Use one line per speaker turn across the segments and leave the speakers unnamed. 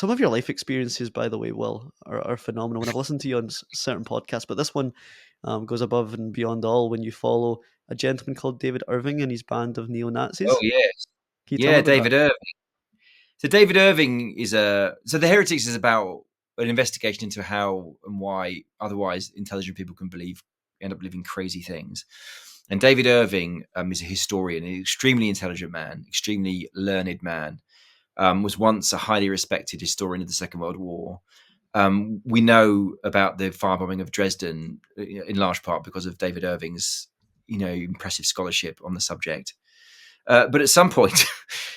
Some of your life experiences, by the way, Will, are phenomenal. When I've listened to you on certain podcasts, but this one goes above and beyond all when you follow a gentleman called David Irving and his band of
Oh
neo-Nazis.
yes,
Can you tell me
yeah,
about that?
David Irving. So David Irving is so The Heretics is about an investigation into how and why otherwise intelligent people can end up believing crazy things. And David Irving is a historian, an extremely intelligent man, extremely learned man. Was once a highly respected historian of the Second World War. We know about the firebombing of Dresden in large part because of David Irving's, impressive scholarship on the subject. But at some point,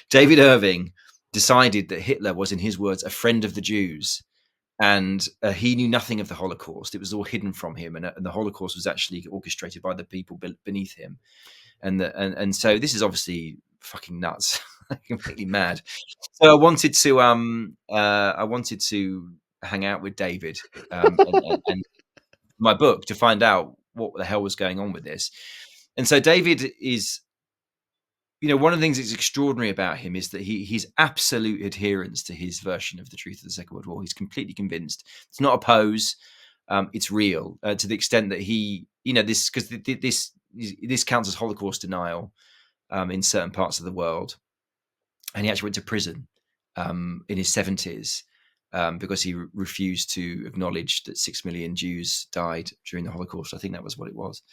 David Irving decided that Hitler was, in his words, a friend of the Jews, and he knew nothing of the Holocaust. It was all hidden from him, and the Holocaust was actually orchestrated by the people beneath him. And so this is obviously fucking nuts, completely mad. So I wanted to hang out with David and my book to find out what the hell was going on with this. And so David is, one of the things that's extraordinary about him is that he's absolute adherence to his version of the truth of the Second World War. He's completely convinced. It's not a pose. It's real to the extent that he, this because this counts as Holocaust denial in certain parts of the world, and he actually went to prison in his 70s because he refused to acknowledge that 6 million Jews died during the Holocaust. I think that was what it was.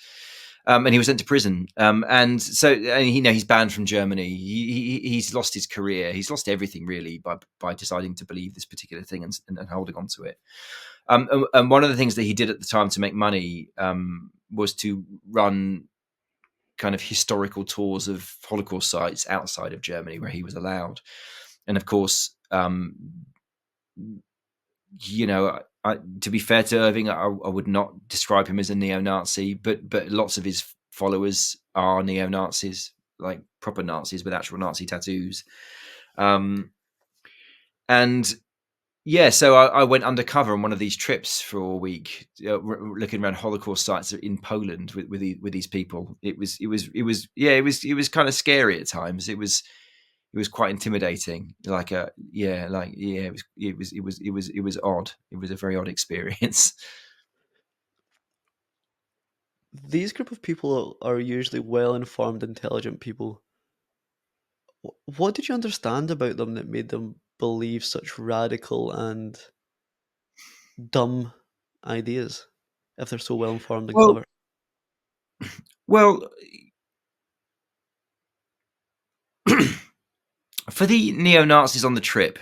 And he was sent to prison. And he's banned from Germany. He's lost his career. He's lost everything really by deciding to believe this particular thing and holding on to it. And one of the things that he did at the time to make money was to run kind of historical tours of Holocaust sites outside of Germany where he was allowed. And of course, to be fair to Irving, I would not describe him as a neo-Nazi, but lots of his followers are neo-Nazis, like proper Nazis with actual Nazi tattoos. And yeah, so I went undercover on one of these trips for a week, looking around Holocaust sites in Poland with these people. It was kind of scary at times. It was quite intimidating. It was odd. It was a very odd experience.
These group of people are usually well-informed, intelligent people. What did you understand about them that made them believe such radical and dumb ideas if they're so well-informed and
Well,
clever?
well, for the neo-Nazis on the trip,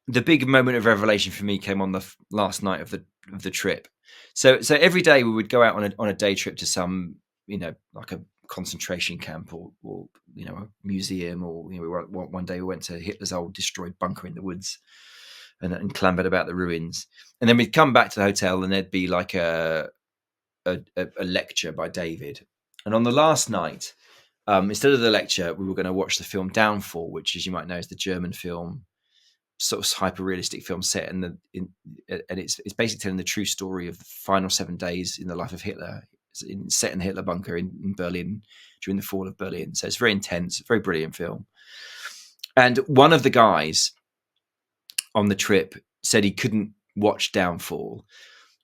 the big moment of revelation for me came on the last night of the trip. So every day we would go out on a day trip to some, like a concentration camp or a museum, or one day we went to Hitler's old destroyed bunker in the woods and clambered about the ruins, and then we'd come back to the hotel and there'd be like a lecture by David. And on the last night, instead of the lecture, we were going to watch the film Downfall, which, as you might know, is the German film, sort of hyper-realistic film set and it's basically telling the true story of the final 7 days in the life of Hitler, set in the Hitler bunker in Berlin during the fall of Berlin. So it's very intense, very brilliant film. And one of the guys on the trip said he couldn't watch Downfall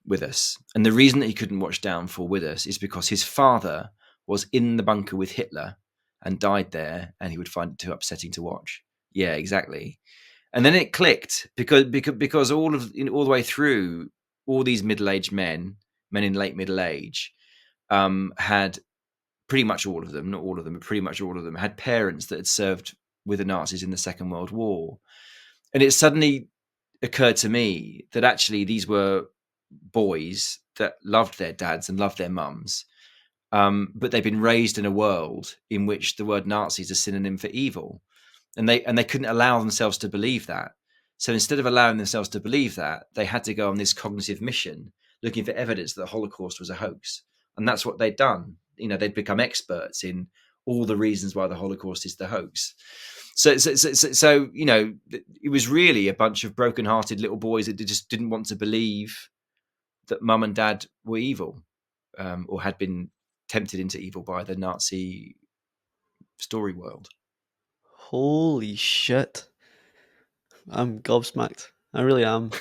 with us. And the reason that he couldn't watch Downfall with us is because his father was in the bunker with Hitler and died there, and he would find it too upsetting to watch. Yeah, exactly. And then it clicked because all the way through, all these middle-aged men in late middle age, had pretty much all of them, not all of them, but pretty much all of them had parents that had served with the Nazis in the Second World War. And it suddenly occurred to me that actually these were boys that loved their dads and loved their mums, but they've been raised in a world in which the word Nazi is a synonym for evil. And they couldn't allow themselves to believe that. So instead of allowing themselves to believe that, they had to go on this cognitive mission, looking for evidence that the Holocaust was a hoax. And that's what they'd done. They'd become experts in all the reasons why the Holocaust is the hoax. So it was really a bunch of broken-hearted little boys that just didn't want to believe that mum and dad were evil, or had been tempted into evil by the Nazi story world.
Holy shit. I'm gobsmacked. I really am.